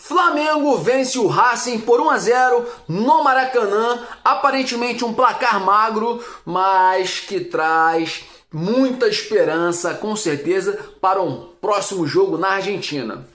Flamengo vence o Racing por 1-0 no Maracanã, aparentemente um placar magro, mas que traz muita esperança, com certeza, para um próximo jogo na Argentina.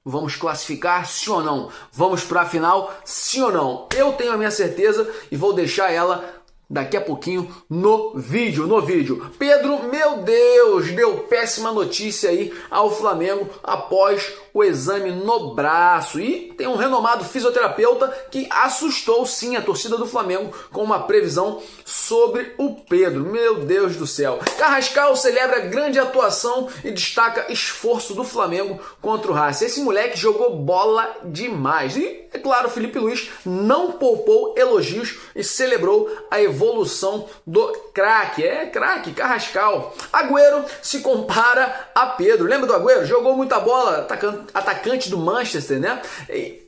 Vamos classificar, sim ou não? Vamos para a final, sim ou não? Eu tenho a minha certeza e vou deixar ela daqui a pouquinho no vídeo. Pedro, meu Deus, deu péssima notícia aí ao Flamengo após o exame no braço. E tem um renomado fisioterapeuta que assustou sim a torcida do Flamengo com uma previsão sobre o Pedro. Meu Deus do céu. Carrascal celebra grande atuação e destaca esforço do Flamengo contra o Racing. Esse moleque jogou bola demais. E, é claro, Felipe Luiz não poupou elogios e celebrou a evolução do craque. Craque, Carrascal. Agüero se compara a Pedro. Lembra do Agüero? Jogou muita bola, atacante do Manchester, né? E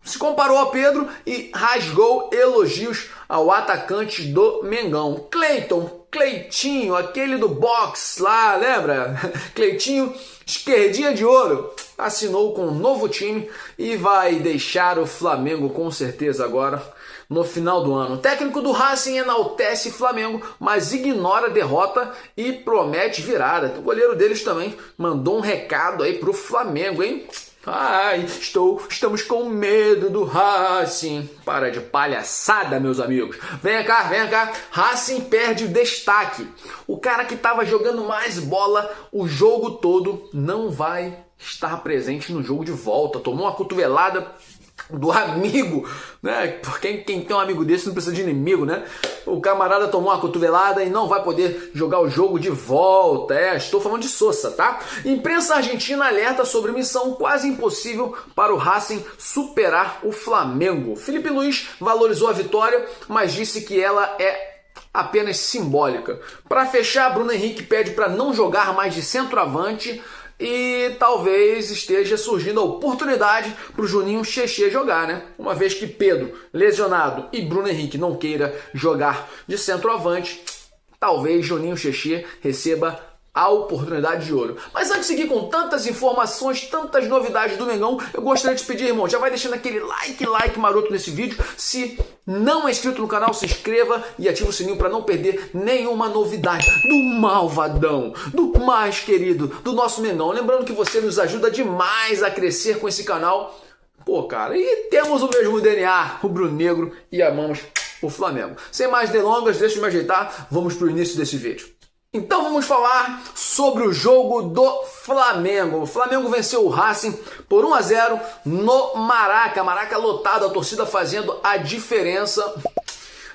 se comparou a Pedro e rasgou elogios ao atacante do Mengão. Cleitinho, aquele do box lá, lembra? Cleitinho, esquerdinha de ouro, assinou com um novo time e vai deixar o Flamengo com certeza agora no final do ano. O técnico do Racing enaltece Flamengo, mas ignora a derrota e promete virada. O goleiro deles também mandou um recado aí pro Flamengo, hein? Ai, estamos com medo do Racing. Para de palhaçada, meus amigos. Vem cá. Racing perde o destaque. O cara que estava jogando mais bola o jogo todo não vai estar presente no jogo de volta. Tomou uma cotovelada do amigo, né? Porque quem tem um amigo desse não precisa de inimigo, né? O camarada tomou uma cotovelada e não vai poder jogar o jogo de volta. Estou falando de Sosa, tá? Imprensa argentina alerta sobre missão quase impossível para o Racing superar o Flamengo. Felipe Luiz valorizou a vitória, mas disse que ela é apenas simbólica. Para fechar, Bruno Henrique pede para não jogar mais de centroavante e talvez esteja surgindo a oportunidade para o Juninho Chechê jogar, né? Uma vez que Pedro, lesionado, e Bruno Henrique não queira jogar de centroavante, talvez Juninho Chechê receba a oportunidade de ouro. Mas antes de seguir com tantas informações, tantas novidades do Mengão, eu gostaria de te pedir, irmão, já vai deixando aquele like maroto nesse vídeo. Se não é inscrito no canal, se inscreva e ative o sininho para não perder nenhuma novidade do malvadão, do mais querido, do nosso Mengão. Lembrando que você nos ajuda demais a crescer com esse canal. Pô, cara, e temos o mesmo DNA, rubro-negro, e amamos o Flamengo. Sem mais delongas, deixa eu me ajeitar, vamos para o início desse vídeo. Então vamos falar sobre o jogo do Flamengo. O Flamengo venceu o Racing por 1-0 no Maraca. Maraca lotado, a torcida fazendo a diferença.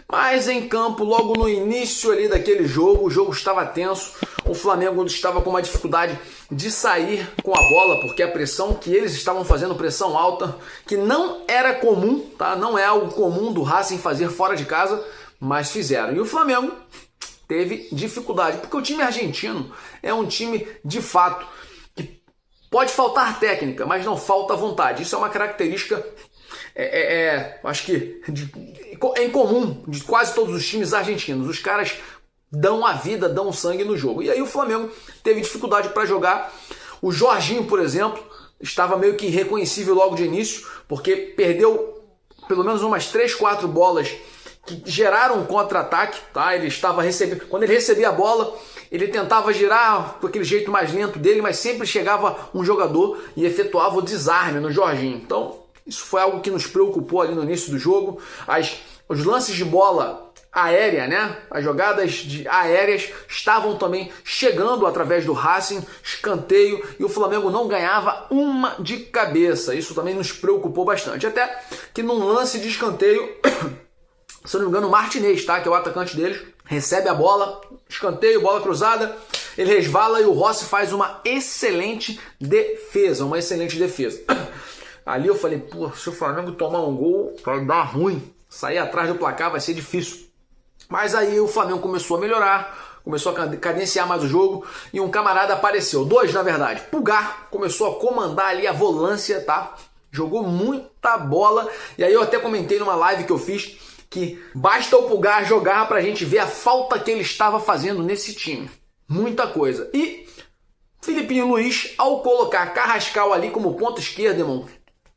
Mas em campo, logo no início ali daquele jogo, o jogo estava tenso. O Flamengo estava com uma dificuldade de sair com a bola, porque a pressão que eles estavam fazendo, pressão alta, que não era comum, tá? Não é algo comum do Racing fazer fora de casa, mas fizeram. E o Flamengo teve dificuldade, porque o time argentino é um time, de fato, que pode faltar técnica, mas não falta vontade. Isso é uma característica, acho que é incomum de quase todos os times argentinos. Os caras dão a vida, dão sangue no jogo. E aí o Flamengo teve dificuldade para jogar. O Jorginho, por exemplo, estava meio que irreconhecível logo de início, porque perdeu pelo menos umas 3, 4 bolas que geraram um contra-ataque, tá? Ele estava recebendo, quando ele recebia a bola, ele tentava girar com aquele jeito mais lento dele, mas sempre chegava um jogador e efetuava o desarme no Jorginho. Então, isso foi algo que nos preocupou ali no início do jogo. Os lances de bola aérea, né? As jogadas aéreas estavam também chegando através do Racing, escanteio, e o Flamengo não ganhava uma de cabeça. Isso também nos preocupou bastante. Até que num lance de escanteio, se eu não me engano, o Martinez, tá? Que é o atacante deles, recebe a bola, escanteio, bola cruzada, ele resvala e o Rossi faz uma excelente defesa, Ali eu falei, pô, se o Flamengo tomar um gol, vai dar ruim, sair atrás do placar vai ser difícil. Mas aí o Flamengo começou a melhorar, começou a cadenciar mais o jogo e um camarada apareceu, 2 na verdade. Pulgar começou a comandar ali a volância, tá? Jogou muita bola e aí eu até comentei numa live que eu fiz que basta o Pulgar jogar pra gente ver a falta que ele estava fazendo nesse time. Muita coisa. E Filipinho Luiz, ao colocar Carrascal ali como ponta esquerda, irmão,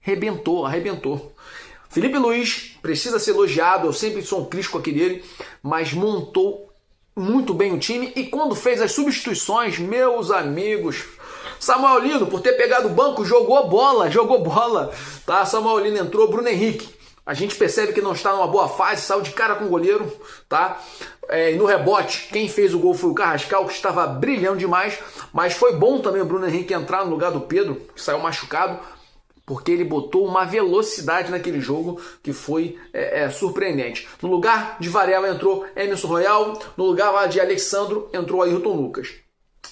arrebentou. Felipe Luiz precisa ser elogiado, eu sempre sou um crítico aqui dele, mas montou muito bem o time e quando fez as substituições, meus amigos, Samuel Lino, por ter pegado o banco, jogou bola, tá? Samuel Lino entrou, Bruno Henrique. A gente percebe que não está numa boa fase, saiu de cara com o goleiro, tá? E no rebote, quem fez o gol foi o Carrascal, que estava brilhando demais, mas foi bom também o Bruno Henrique entrar no lugar do Pedro, que saiu machucado, porque ele botou uma velocidade naquele jogo que foi surpreendente. No lugar de Varela entrou Emerson Royal, no lugar de Alexandro entrou Ayrton Lucas.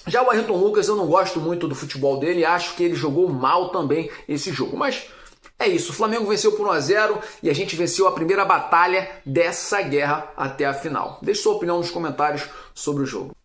Já o Ayrton Lucas eu não gosto muito do futebol dele, acho que ele jogou mal também esse jogo, mas é isso, o Flamengo venceu por 1-0 e a gente venceu a primeira batalha dessa guerra até a final. Deixe sua opinião nos comentários sobre o jogo.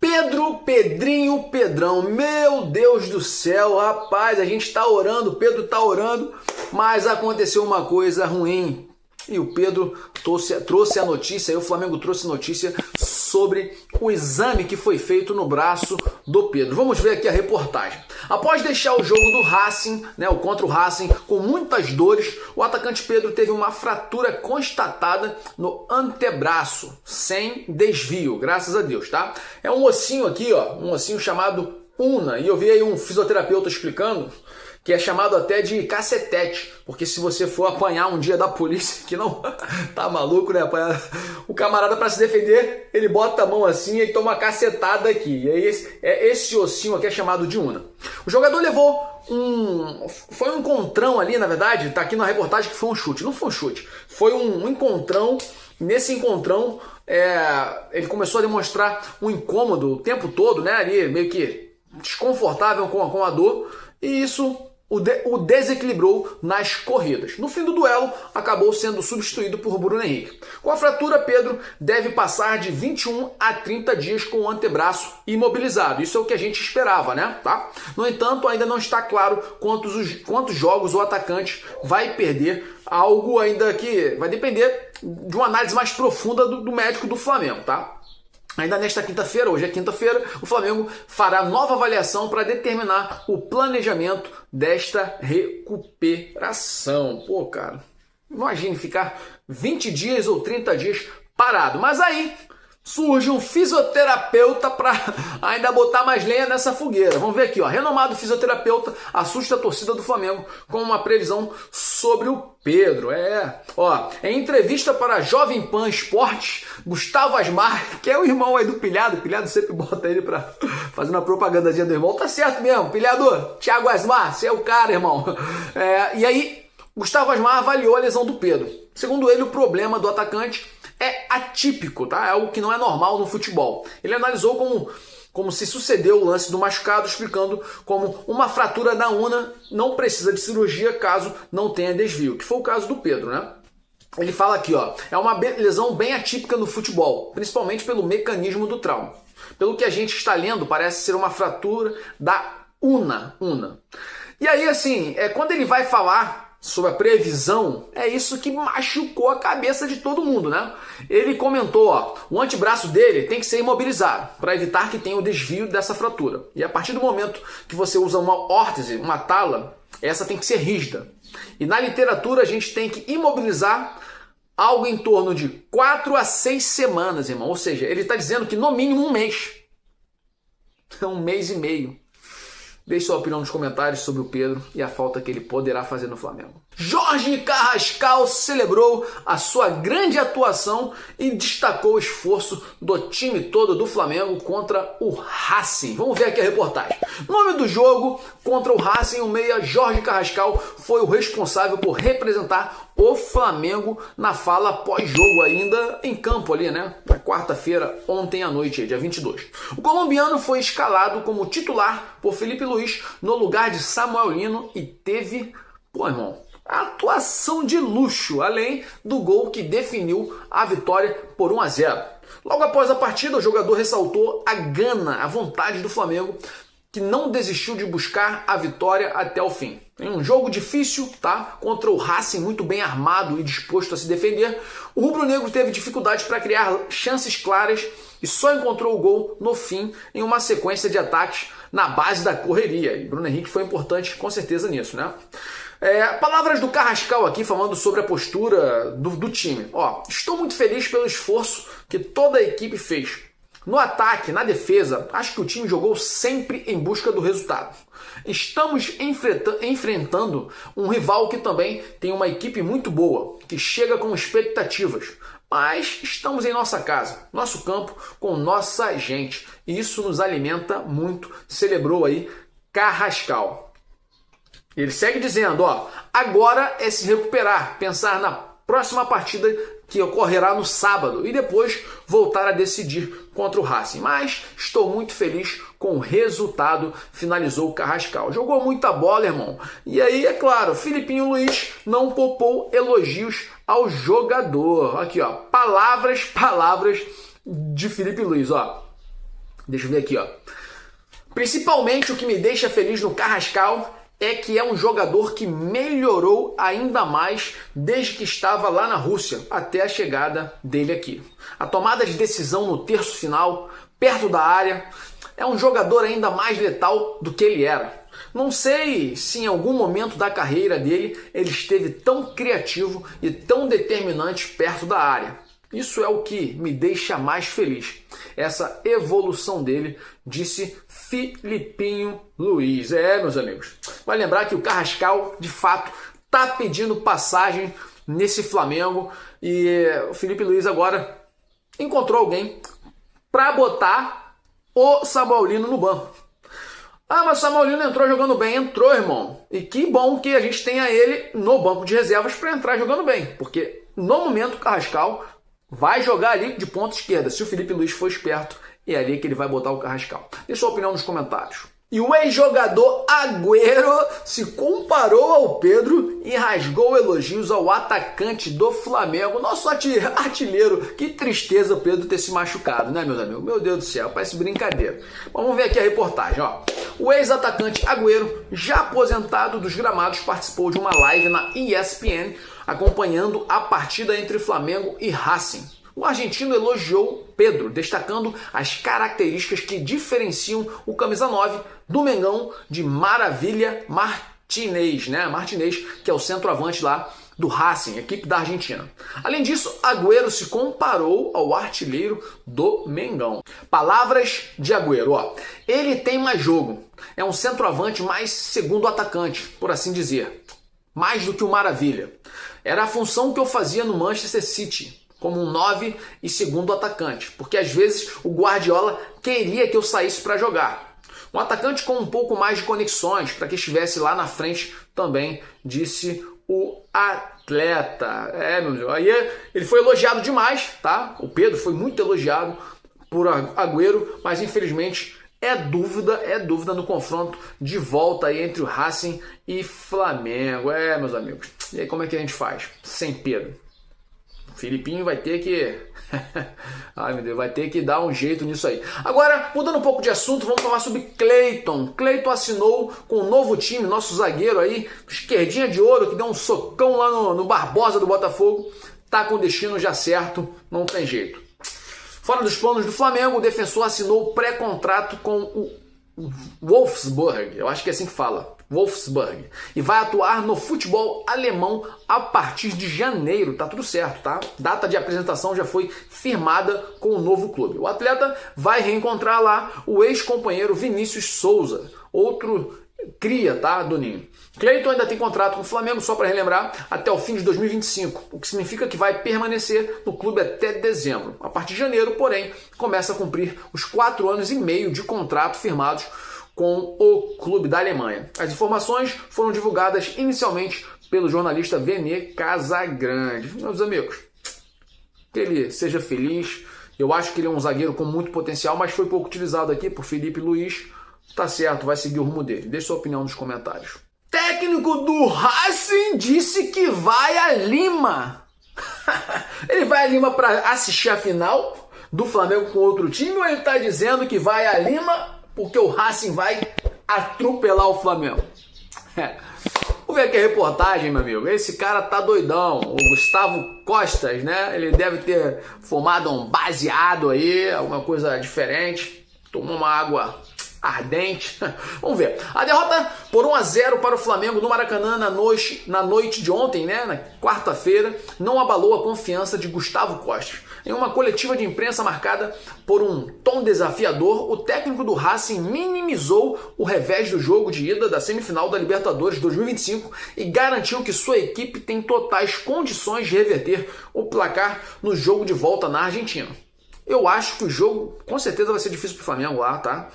Pedrinho, Pedrão, meu Deus do céu, rapaz, a gente tá orando, o Pedro tá orando, mas aconteceu uma coisa ruim. E o Pedro trouxe a notícia, o Flamengo trouxe notícia sobre o exame que foi feito no braço do Pedro. Vamos ver aqui a reportagem. Após deixar o jogo do Racing, o contra o Racing, com muitas dores, o atacante Pedro teve uma fratura constatada no antebraço, sem desvio, graças a Deus, tá? É um ossinho aqui, ó, um ossinho chamado una, e eu vi aí um fisioterapeuta explicando que é chamado até de cacetete, porque se você for apanhar um dia da polícia, que não tá maluco, né? O camarada, para se defender, ele bota a mão assim e toma uma cacetada aqui. E aí esse ossinho aqui é chamado de una. O jogador levou foi um encontrão ali, na verdade, tá aqui na reportagem que foi um chute. Não foi um chute, foi um encontrão. Nesse encontrão, ele começou a demonstrar um incômodo o tempo todo, né? Ali meio que desconfortável com a dor, e isso o desequilibrou nas corridas. No fim do duelo, acabou sendo substituído por Bruno Henrique. Com a fratura, Pedro deve passar de 21 a 30 dias com o antebraço imobilizado. Isso é o que a gente esperava, né? Tá? No entanto, ainda não está claro quantos jogos o atacante vai perder, algo ainda que vai depender de uma análise mais profunda do médico do Flamengo, tá? Ainda nesta quinta-feira, hoje é quinta-feira, o Flamengo fará nova avaliação para determinar o planejamento desta recuperação. Pô, cara, imagine ficar 20 dias ou 30 dias parado. Mas aí surge um fisioterapeuta para ainda botar mais lenha nessa fogueira. Vamos ver aqui, ó. Renomado fisioterapeuta assusta a torcida do Flamengo com uma previsão sobre o Pedro. Em entrevista para Jovem Pan Esportes, Gustavo Asmar, que é o irmão aí do Pilhado sempre bota ele para fazer uma propagandazinha do irmão. Tá certo mesmo, Pilhado, Thiago Asmar, você é o cara, irmão. E aí, Gustavo Asmar avaliou a lesão do Pedro. Segundo ele, o problema do atacante é atípico, tá? É algo que não é normal no futebol. Ele analisou como se sucedeu o lance do machucado, explicando como uma fratura da una não precisa de cirurgia caso não tenha desvio, que foi o caso do Pedro, né? Ele fala aqui, ó, é uma lesão bem atípica no futebol, principalmente pelo mecanismo do trauma. Pelo que a gente está lendo, parece ser uma fratura da una. E aí, assim, quando ele vai falar sobre a previsão, é isso que machucou a cabeça de todo mundo, né? Ele comentou, ó, o antebraço dele tem que ser imobilizado para evitar que tenha o desvio dessa fratura. E a partir do momento que você usa uma órtese, uma tala, essa tem que ser rígida. E na literatura a gente tem que imobilizar algo em torno de 4 a 6 semanas, irmão. Ou seja, ele está dizendo que no mínimo um mês. É 1 mês e meio. Deixe sua opinião nos comentários sobre o Pedro e a falta que ele poderá fazer no Flamengo. Jorge Carrascal celebrou a sua grande atuação e destacou o esforço do time todo do Flamengo contra o Racing. Vamos ver aqui a reportagem. No nome do jogo, contra o Racing, o meia Jorge Carrascal foi o responsável por representar o Flamengo na fala pós-jogo ainda em campo ali, né? Na quarta-feira, ontem à noite, dia 22. O colombiano foi escalado como titular por Felipe Luiz no lugar de Samuel Lino e teve, irmão, atuação de luxo, além do gol que definiu a vitória por 1-0. Logo após a partida, o jogador ressaltou a gana, a vontade do Flamengo, que não desistiu de buscar a vitória até o fim. Em um jogo difícil, tá? Contra o Racing, muito bem armado e disposto a se defender, o rubro-negro teve dificuldade para criar chances claras e só encontrou o gol no fim em uma sequência de ataques na base da correria. E Bruno Henrique foi importante, com certeza, nisso, né? Palavras do Carrascal aqui falando sobre a postura do time. Estou muito feliz pelo esforço que toda a equipe fez. No ataque, na defesa, acho que o time jogou sempre em busca do resultado. Estamos enfrentando um rival que também tem uma equipe muito boa, que chega com expectativas. Mas estamos em nossa casa, nosso campo, com nossa gente. E isso nos alimenta muito, celebrou aí Carrascal. Ele segue dizendo, agora é se recuperar, pensar na próxima partida que ocorrerá no sábado e depois voltar a decidir contra o Racing. Mas estou muito feliz com o resultado, finalizou o Carrascal. Jogou muita bola, irmão. E aí, é claro, Filipinho Luiz não poupou elogios ao jogador. Aqui, palavras de Filipe Luiz, Deixa eu ver aqui, Principalmente o que me deixa feliz no Carrascal é que é um jogador que melhorou ainda mais desde que estava lá na Rússia até a chegada dele aqui. A tomada de decisão no terço final, perto da área, é um jogador ainda mais letal do que ele era. Não sei se em algum momento da carreira dele ele esteve tão criativo e tão determinante perto da área. Isso é o que me deixa mais feliz. Essa evolução dele, disse Filipinho Luiz. Meus amigos, vai lembrar que o Carrascal, de fato, está pedindo passagem nesse Flamengo e o Filipe Luiz agora encontrou alguém para botar o Samuelino no banco. Mas o Samuelino entrou jogando bem. Entrou, irmão. E que bom que a gente tenha ele no banco de reservas para entrar jogando bem, porque no momento o Carrascal vai jogar ali de ponta esquerda. Se o Filipe Luiz for esperto, é ali que ele vai botar o Carrascal. Deixa sua opinião nos comentários. E o ex-jogador Agüero se comparou ao Pedro e rasgou elogios ao atacante do Flamengo. Nosso artilheiro. Que tristeza o Pedro ter se machucado, né, meus amigos? Meu Deus do céu, parece brincadeira. Vamos ver aqui a reportagem, O ex-atacante Agüero, já aposentado dos gramados, participou de uma live na ESPN acompanhando a partida entre Flamengo e Racing. O argentino elogiou Pedro, destacando as características que diferenciam o camisa 9 do Mengão de Maravilha Martinez, Martinez, que é o centroavante lá do Racing, equipe da Argentina. Além disso, Agüero se comparou ao artilheiro do Mengão. Palavras de Agüero, ele tem mais jogo, é um centroavante mais segundo atacante, por assim dizer, mais do que o Maravilha. Era a função que eu fazia no Manchester City, como um 9 e segundo atacante, porque às vezes o Guardiola queria que eu saísse para jogar. Um atacante com um pouco mais de conexões, para que estivesse lá na frente também, disse o atleta. Meu Deus. Aí ele foi elogiado demais, tá? O Pedro foi muito elogiado por Agüero, mas infelizmente é dúvida no confronto de volta aí entre o Racing e Flamengo. Meus amigos. E aí como é que a gente faz? Sem Pedro. O Filipinho vai ter que... Ai, meu Deus, vai ter que dar um jeito nisso aí. Agora, mudando um pouco de assunto, vamos falar sobre Cleiton. Cleiton assinou com um novo time, nosso zagueiro aí, esquerdinha de ouro, que deu um socão lá no Barbosa do Botafogo. Tá com o destino já certo, não tem jeito. Fora dos planos do Flamengo, o defensor assinou pré-contrato com o Wolfsburg, eu acho que é assim que fala, Wolfsburg, e vai atuar no futebol alemão a partir de janeiro. Tá tudo certo, tá? Data de apresentação já foi firmada com o novo clube. O atleta vai reencontrar lá o ex-companheiro Vinícius Souza, outro cria, tá, do Ninho. Cleiton ainda tem contrato com o Flamengo, só para relembrar, até o fim de 2025, o que significa que vai permanecer no clube até dezembro. A partir de janeiro, porém, começa a cumprir os 4 anos e meio de contrato firmados com o clube da Alemanha. As informações foram divulgadas inicialmente pelo jornalista Vene Casagrande. Meus amigos, que ele seja feliz. Eu acho que ele é um zagueiro com muito potencial, mas foi pouco utilizado aqui por Filipe Luiz. Tá certo, vai seguir o rumo dele. Deixe sua opinião nos comentários. Técnico do Racing disse que vai a Lima. Ele vai a Lima para assistir a final do Flamengo com outro time, ou ele está dizendo que vai a Lima porque o Racing vai atropelar o Flamengo? Vamos ver aqui a reportagem, meu amigo. Esse cara tá doidão. O Gustavo Costas, né? Ele deve ter fumado um baseado aí, alguma coisa diferente. Tomou uma água ardente. Vamos ver. A derrota por 1-0 para o Flamengo no Maracanã na noite de ontem, né, na quarta-feira, não abalou a confiança de Gustavo Costa. Em uma coletiva de imprensa marcada por um tom desafiador, o técnico do Racing minimizou o revés do jogo de ida da semifinal da Libertadores 2025 e garantiu que sua equipe tem totais condições de reverter o placar no jogo de volta na Argentina. Eu acho que o jogo com certeza vai ser difícil para o Flamengo lá, tá?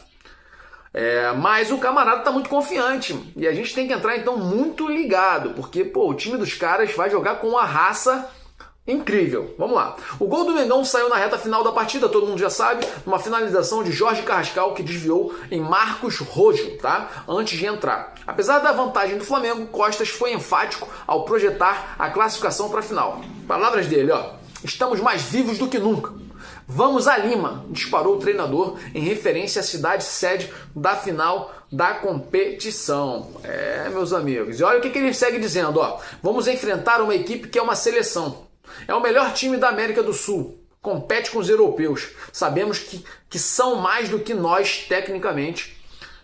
Mas o camarada tá muito confiante e a gente tem que entrar então muito ligado, porque pô, o time dos caras vai jogar com uma raça incrível. Vamos lá. O gol do Mengão saiu na reta final da partida, todo mundo já sabe, uma finalização de Jorge Carrascal que desviou em Marcos Rojo, tá? Antes de entrar. Apesar da vantagem do Flamengo, Costas foi enfático ao projetar a classificação para a final. Palavras dele, ó: estamos mais vivos do que nunca. Vamos a Lima, disparou o treinador em referência à cidade sede da final da competição. Meus amigos. E olha o que ele segue dizendo, ó: vamos enfrentar uma equipe que é uma seleção. É o melhor time da América do Sul. Compete com os europeus. Sabemos que são mais do que nós tecnicamente.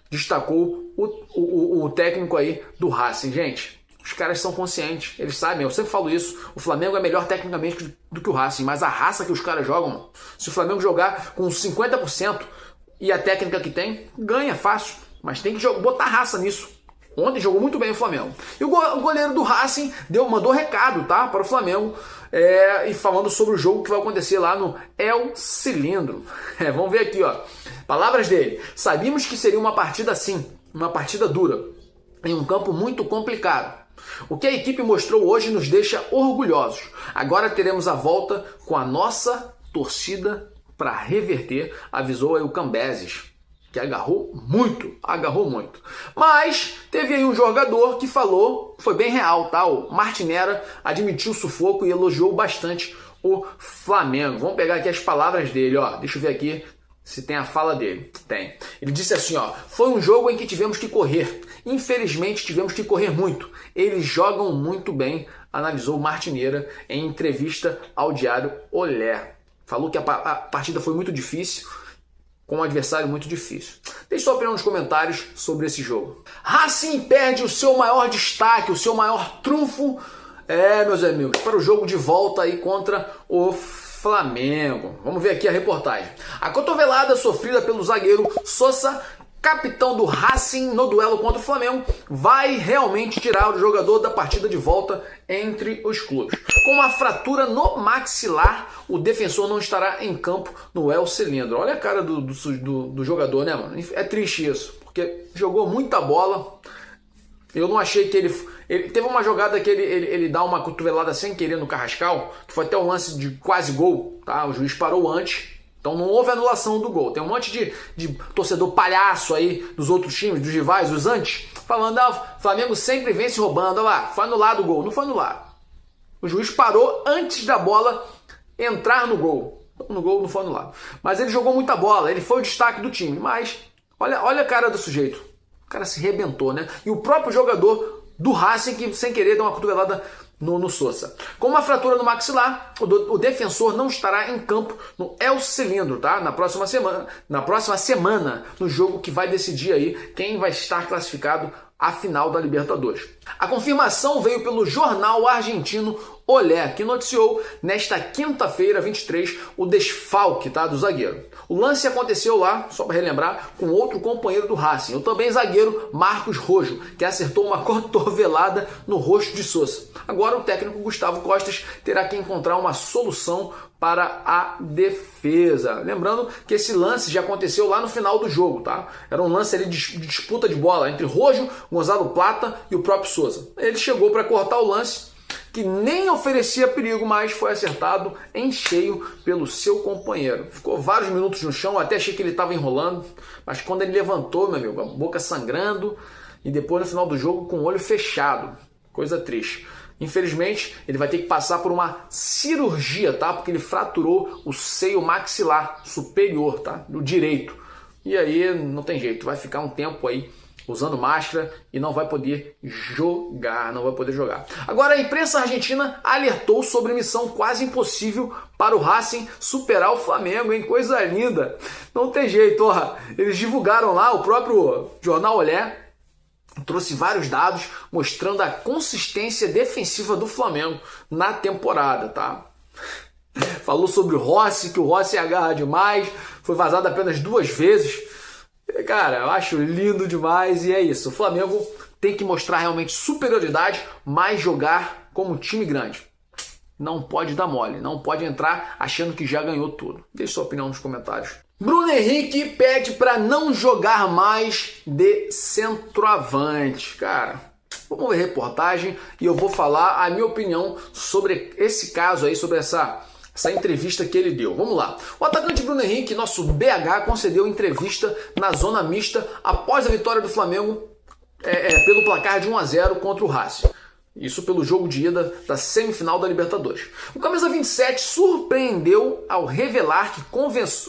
Destacou o técnico aí do Racing. Gente, os caras são conscientes. Eles sabem, eu sempre falo isso. O Flamengo é melhor tecnicamente do que o Racing. Mas a raça que os caras jogam, mano, se o Flamengo jogar com 50% e a técnica que tem, ganha fácil. Mas tem que botar raça nisso. Ontem jogou muito bem o Flamengo. E o goleiro do Racing mandou recado, tá, para o Flamengo, e falando sobre o jogo que vai acontecer lá no El Cilindro. Vamos ver aqui, ó. Palavras dele: sabíamos que seria uma partida assim, uma partida dura, em um campo muito complicado. O que a equipe mostrou hoje nos deixa orgulhosos. Agora teremos a volta com a nossa torcida para reverter, avisou aí o Cambeses, que agarrou muito. Mas teve aí um jogador que falou, foi bem real, tá? O Martinera admitiu o sufoco e elogiou bastante o Flamengo. Vamos pegar aqui as palavras dele, ó. Deixa eu ver aqui se tem a fala dele. Tem. Ele disse assim, ó: foi um jogo em que tivemos que correr. Infelizmente tivemos que correr muito. Eles jogam muito bem, analisou o Martinera em entrevista ao Diário Olé. Falou que a partida foi muito difícil, com um adversário muito difícil. Deixe sua opinião nos comentários sobre esse jogo. Racing perde o seu maior destaque, o seu maior trunfo, meus amigos, para o jogo de volta aí contra o Flamengo. Vamos ver aqui a reportagem. A cotovelada sofrida pelo zagueiro Sosa, capitão do Racing, no duelo contra o Flamengo, vai realmente tirar o jogador da partida de volta entre os clubes. Com uma fratura no maxilar, o defensor não estará em campo no El Cilindro. Olha a cara do jogador, né, mano? É triste isso, porque jogou muita bola. Eu não achei que ele teve uma jogada que ele dá uma cotovelada sem querer no Carrascal, que foi até um lance de quase gol, tá? O juiz parou antes. Então não houve anulação do gol. Tem um monte de torcedor palhaço aí dos outros times, dos rivais, dos antes, falando: o Flamengo sempre vence roubando. Olha lá, foi anulado o gol. Não foi anulado. O juiz parou antes da bola entrar no gol. No gol não foi anulado. Mas ele jogou muita bola, ele foi o destaque do time. Mas olha a cara do sujeito. O cara se rebentou, né? E o próprio jogador do Racing que sem querer deu uma cotovelada no Sosa. Com uma fratura no maxilar, o defensor não estará em campo no El Cilindro, tá? Na próxima semana, no jogo que vai decidir aí quem vai estar classificado à final da Libertadores. A confirmação veio pelo jornal argentino Olé, que noticiou nesta quinta-feira, 23, o desfalque, tá, do zagueiro. O lance aconteceu lá, só para relembrar, com outro companheiro do Racing, o também zagueiro Marcos Rojo, que acertou uma cotovelada no rosto de Sosa. Agora o técnico Gustavo Costas terá que encontrar uma solução para a defesa. Lembrando que esse lance já aconteceu lá no final do jogo, tá? Era um lance ali de disputa de bola entre Rojo, Gonzalo Plata e o próprio Sosa. Ele chegou para cortar o lance, que nem oferecia perigo, mas foi acertado em cheio pelo seu companheiro. Ficou vários minutos no chão, até achei que ele estava enrolando, mas quando ele levantou, meu amigo, a boca sangrando e depois no final do jogo com o olho fechado. Coisa triste. Infelizmente, ele vai ter que passar por uma cirurgia, tá? Porque ele fraturou o seio maxilar superior, tá? Do direito. E aí não tem jeito, vai ficar um tempo aí usando máscara e não vai poder jogar, Agora a imprensa argentina alertou sobre missão quase impossível para o Racing superar o Flamengo, hein? Coisa linda. Não tem jeito, ó. Eles divulgaram lá, o próprio jornal Olé trouxe vários dados mostrando a consistência defensiva do Flamengo na temporada, tá? Falou sobre o Rossi, que o Rossi agarra demais, foi vazado apenas 2 vezes. Cara, eu acho lindo demais e é isso. O Flamengo tem que mostrar realmente superioridade, mas jogar como time grande. Não pode dar mole, não pode entrar achando que já ganhou tudo. Deixe sua opinião nos comentários. Bruno Henrique pede para não jogar mais de centroavante. Cara, vamos ver a reportagem e eu vou falar a minha opinião sobre esse caso aí, sobre essa entrevista que ele deu. Vamos lá. O atacante Bruno Henrique, nosso BH, concedeu entrevista na zona mista após a vitória do Flamengo pelo placar de 1-0 contra o Racing. Isso pelo jogo de ida da semifinal da Libertadores. O camisa 27 surpreendeu ao revelar que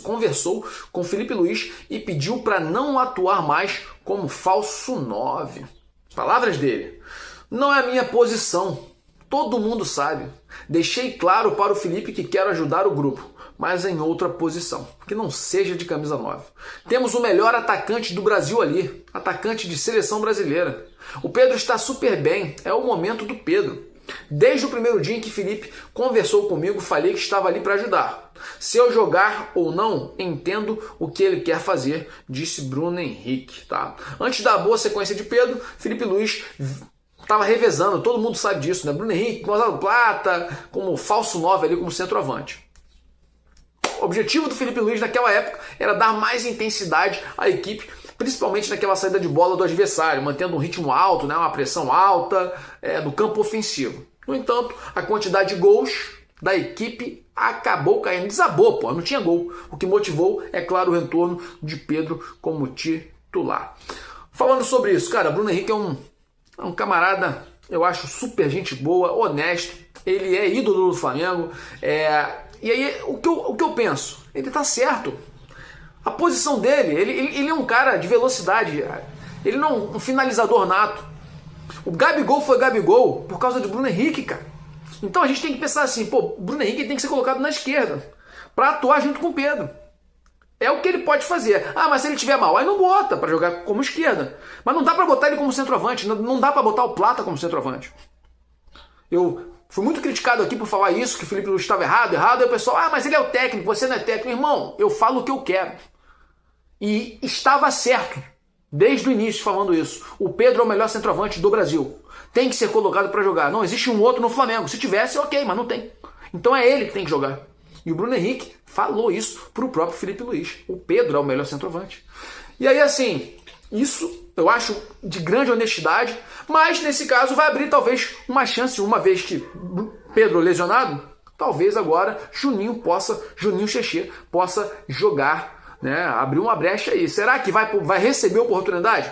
conversou com Felipe Luiz e pediu para não atuar mais como falso 9. Palavras dele. Não é a minha posição. Todo mundo sabe. Deixei claro para o Felipe que quero ajudar o grupo, mas em outra posição, que não seja de camisa 9. Temos o melhor atacante do Brasil ali, atacante de seleção brasileira. O Pedro está super bem, é o momento do Pedro. Desde o primeiro dia em que Felipe conversou comigo, falei que estava ali para ajudar. Se eu jogar ou não, entendo o que ele quer fazer, disse Bruno Henrique. Tá? Antes da boa sequência de Pedro, Felipe Luiz estava revezando, todo mundo sabe disso, né? Bruno Henrique, Gonzalo Plata, como falso 9 ali, como centroavante. O objetivo do Felipe Luiz naquela época era dar mais intensidade à equipe, principalmente naquela saída de bola do adversário, mantendo um ritmo alto, né, uma pressão alta no campo ofensivo. No entanto, a quantidade de gols da equipe acabou caindo, desabou, não tinha gol. O que motivou, é claro, o retorno de Pedro como titular. Falando sobre isso, cara, Bruno Henrique é um camarada, eu acho, super gente boa, honesto, ele é ídolo do Flamengo, e aí o que eu penso? Ele tá certo. A posição dele, ele é um cara de velocidade, ele não é um finalizador nato. O Gabigol foi Gabigol por causa de Bruno Henrique, cara. Então a gente tem que pensar assim, o Bruno Henrique tem que ser colocado na esquerda para atuar junto com o Pedro. É o que ele pode fazer. Mas se ele tiver mal, aí não bota para jogar como esquerda. Mas não dá para botar ele como centroavante, não dá para botar o Plata como centroavante. Eu fui muito criticado aqui por falar isso, que o Felipe Luiz estava errado, aí o pessoal, mas ele é o técnico, você não é técnico. Irmão, eu falo o que eu quero. E estava certo, desde o início falando isso. O Pedro é o melhor centroavante do Brasil. Tem que ser colocado para jogar. Não existe um outro no Flamengo. Se tivesse, ok, mas não tem. Então é ele que tem que jogar. E o Bruno Henrique falou isso para o próprio Felipe Luiz. O Pedro é o melhor centroavante. E aí, assim, isso eu acho de grande honestidade, mas nesse caso vai abrir talvez uma chance, uma vez que Pedro lesionado, talvez agora Juninho Chechê possa jogar, né? Abrir uma brecha aí. Será que vai receber oportunidade?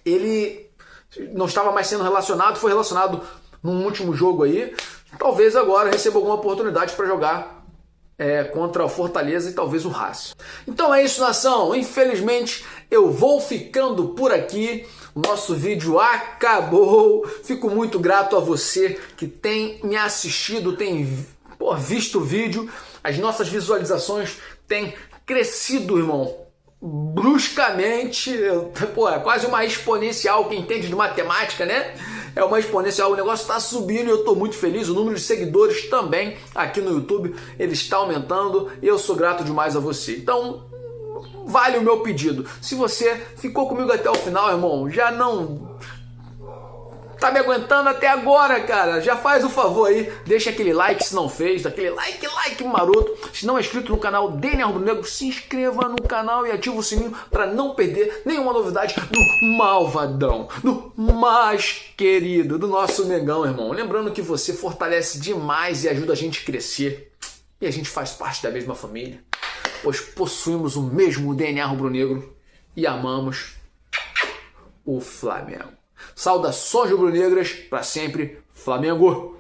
Ele não estava mais sendo relacionado, foi relacionado num último jogo aí. Talvez agora receba alguma oportunidade para jogar contra o Fortaleza e talvez o Racing. Então é isso, nação. Infelizmente eu vou ficando por aqui. O nosso vídeo acabou. Fico muito grato a você que tem me assistido, tem visto o vídeo. As nossas visualizações têm crescido, irmão, bruscamente. É quase uma exponencial. Quem entende de matemática, né? É uma exponencial, o negócio está subindo e eu estou muito feliz. O número de seguidores também aqui no YouTube, ele está aumentando e eu sou grato demais a você. Então, vale o meu pedido. Se você ficou comigo até o final, irmão, já não tá me aguentando até agora, cara, já faz o favor aí, deixa aquele like se não fez, aquele like maroto. Se não é inscrito no canal Daniel Rubro Negro, se inscreva no canal e ativa o sininho para não perder nenhuma novidade do malvadão, do mais querido, do nosso Megão, irmão. Lembrando que você fortalece demais e ajuda a gente a crescer. E a gente faz parte da mesma família, pois possuímos o mesmo DNA rubro-negro e amamos o Flamengo. Saudações rubro-negras, para sempre, Flamengo!